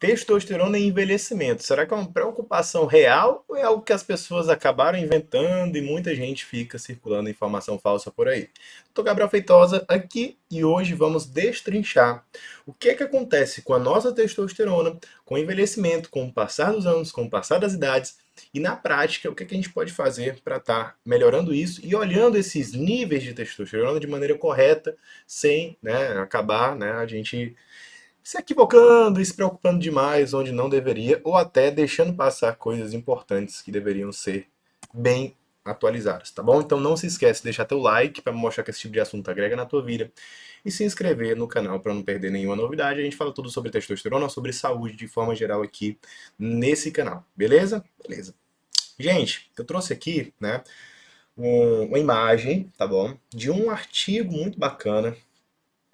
Testosterona e envelhecimento. Será que é uma preocupação real ou é algo que as pessoas acabaram inventando e muita gente fica circulando informação falsa por aí? Estou Gabriel Feitosa aqui e hoje vamos destrinchar o que é que acontece com a nossa testosterona, com o envelhecimento, com o passar dos anos, com o passar das idades e na prática o que é que a gente pode fazer para estar melhorando isso e olhando esses níveis de testosterona de maneira correta, sem, acabar, a gente se equivocando e se preocupando demais onde não deveria, ou até deixando passar coisas importantes que deveriam ser bem atualizadas, tá bom? Então não se esquece de deixar teu like para mostrar que esse tipo de assunto agrega na tua vida e se inscrever no canal para não perder nenhuma novidade. A gente fala tudo sobre testosterona, sobre saúde de forma geral aqui nesse canal, beleza? Beleza. Gente, eu trouxe aqui, uma imagem, tá bom? De um artigo muito bacana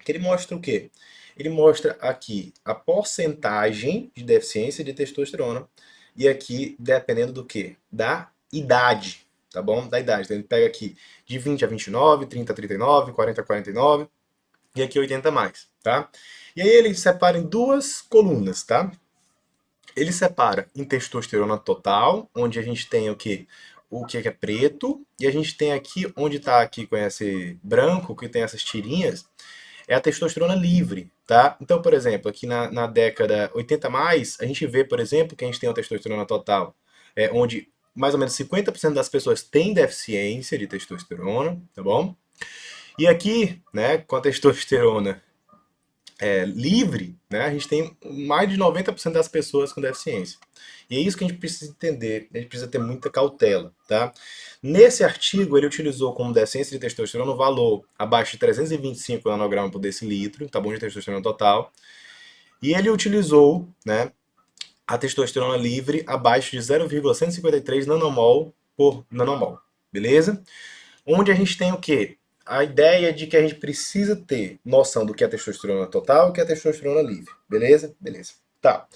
que ele mostra o quê? Ele mostra aqui a porcentagem de deficiência de testosterona e aqui dependendo do quê? Da idade, tá bom? Da idade. Então ele pega aqui de 20 a 29, 30 a 39, 40 a 49 e aqui 80 a mais, tá? E aí ele separa em duas colunas, tá? Ele separa em testosterona total, onde a gente tem o que? O que é preto, e a gente tem aqui, onde está aqui com esse branco, que tem essas tirinhas, é a testosterona livre, tá? Então, por exemplo, aqui na década 80 mais, a gente vê, por exemplo, que a gente tem uma testosterona total, onde mais ou menos 50% das pessoas têm deficiência de testosterona, tá bom? E aqui, né, com a testosterona livre, né, a gente tem mais de 90% das pessoas com deficiência. E é isso que a gente precisa entender, a gente precisa ter muita cautela, tá? Nesse artigo, ele utilizou como deficiência de testosterona um valor abaixo de 325 nanogramas por decilitro, tá bom, de testosterona total, e ele utilizou, né, a testosterona livre abaixo de 0,153 nanomol por nanomol, beleza? Onde a gente tem o quê? A ideia de que a gente precisa ter noção do que é testosterona total e o que é testosterona livre. Beleza? Beleza. Tá.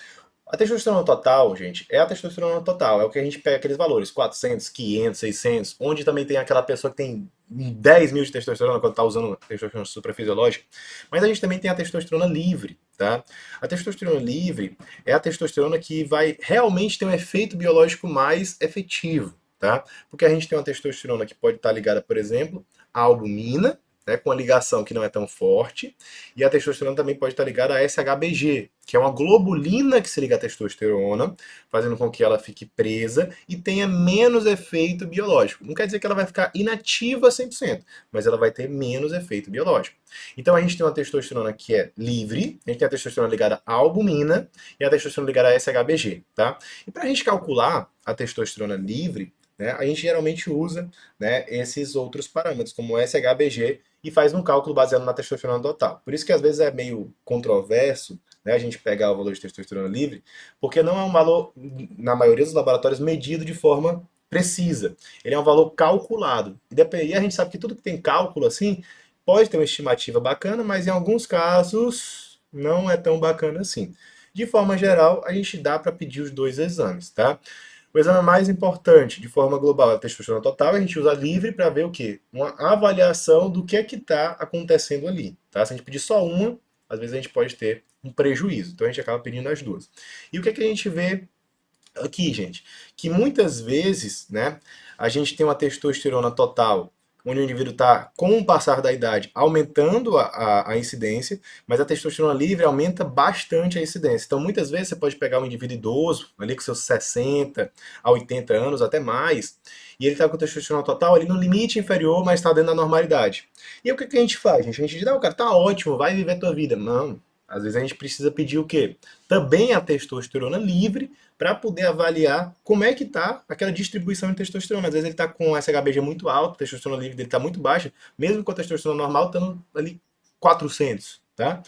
A testosterona total, gente, é a testosterona total. É o que a gente pega aqueles valores, 400, 500, 600, onde também tem aquela pessoa que tem 10 mil de testosterona quando está usando testosterona suprafisiológica. Mas a gente também tem a testosterona livre, tá? A testosterona livre é a testosterona que vai realmente ter um efeito biológico mais efetivo, tá? Porque a gente tem uma testosterona que pode estar ligada, por exemplo, à albumina, né, com uma ligação que não é tão forte, e a testosterona também pode estar ligada a SHBG, que é uma globulina que se liga à testosterona, fazendo com que ela fique presa e tenha menos efeito biológico. Não quer dizer que ela vai ficar inativa 100%, mas ela vai ter menos efeito biológico. Então a gente tem uma testosterona que é livre, a gente tem a testosterona ligada à albumina e a testosterona ligada a SHBG, tá? E para a gente calcular a testosterona livre, né, a gente geralmente usa, né, esses outros parâmetros, como o SHBG, e faz um cálculo baseado na testosterona total. Por isso que às vezes é meio controverso, né, a gente pegar o valor de testosterona livre, porque não é um valor, na maioria dos laboratórios, medido de forma precisa. Ele é um valor calculado. E a gente sabe que tudo que tem cálculo assim pode ter uma estimativa bacana, mas em alguns casos não é tão bacana assim. De forma geral, a gente dá para pedir os dois exames, tá? O exame mais importante, de forma global, é a testosterona total. A gente usa livre para ver o quê? Uma avaliação do que é que está acontecendo ali. Tá? Se a gente pedir só uma, às vezes a gente pode ter um prejuízo. Então a gente acaba pedindo as duas. E o que é que a gente vê aqui, gente? Que muitas vezes, né, a gente tem uma testosterona total onde o indivíduo está, com o passar da idade, aumentando a incidência, mas a testosterona livre aumenta bastante a incidência. Então, muitas vezes, você pode pegar um indivíduo idoso, ali com seus 60 a 80 anos, até mais, e ele está com testosterona total ali no limite inferior, mas está dentro da normalidade. E o que a gente faz, gente? A gente diz, não, cara, tá ótimo, vai viver a tua vida. Não. Às vezes a gente precisa pedir o quê? Também a testosterona livre para poder avaliar como é que está aquela distribuição de testosterona. Às vezes ele está com SHBG muito alto, a testosterona livre dele está muito baixa, mesmo com a testosterona normal estando ali 400, tá?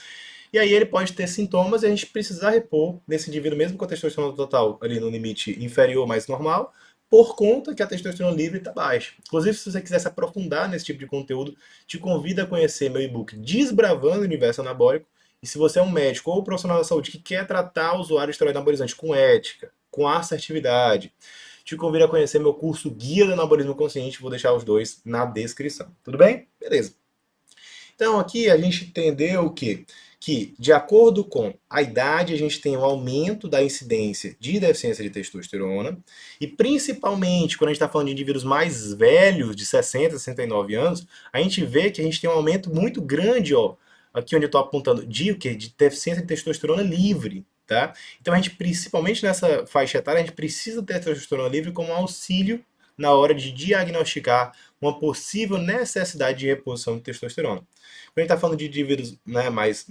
E aí ele pode ter sintomas e a gente precisar repor nesse indivíduo, mesmo com a testosterona total ali no limite inferior, mais normal, por conta que a testosterona livre está baixa. Inclusive, se você quiser se aprofundar nesse tipo de conteúdo, te convido a conhecer meu e-book Desbravando o Universo Anabólico. E se você é um médico ou profissional da saúde que quer tratar o usuário de esteroide anabolizante com ética, com assertividade, te convido a conhecer meu curso Guia do Anabolismo Consciente. Vou deixar os dois na descrição. Tudo bem? Beleza. Então aqui a gente entendeu o quê? que, de acordo com a idade, a gente tem um aumento da incidência de deficiência de testosterona, e principalmente quando a gente está falando de indivíduos mais velhos, de 60, 69 anos, a gente vê que a gente tem um aumento muito grande, ó, aqui onde eu estou apontando, de o quê? De deficiência de testosterona livre, tá? Então a gente, principalmente nessa faixa etária, a gente precisa ter testosterona livre como auxílio na hora de diagnosticar uma possível necessidade de reposição de testosterona. Quando a gente está falando de indivíduos, né, mais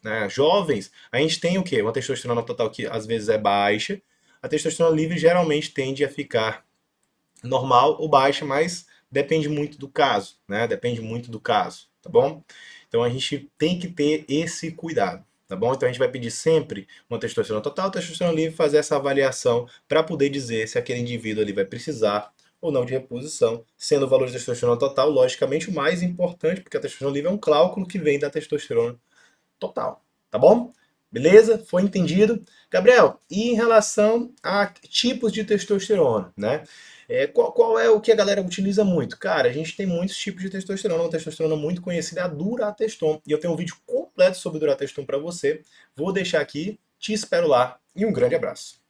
né, jovens, a gente tem o quê? Uma testosterona total que às vezes é baixa. A testosterona livre geralmente tende a ficar normal ou baixa, mas depende muito do caso, né? Depende muito do caso, tá bom? Então a gente tem que ter esse cuidado, tá bom? Então a gente vai pedir sempre uma testosterona total, testosterona livre, fazer essa avaliação para poder dizer se aquele indivíduo ali vai precisar ou não de reposição, sendo o valor de testosterona total, logicamente, o mais importante, porque a testosterona livre é um cálculo que vem da testosterona total, tá bom? Beleza? Foi entendido? Gabriel, e em relação a tipos de testosterona, né? Qual é o que a galera utiliza muito? Cara, a gente tem muitos tipos de testosterona. Uma testosterona muito conhecida é a Durateston. E eu tenho um vídeo completo sobre Durateston para você. Vou deixar aqui, te espero lá e um grande abraço.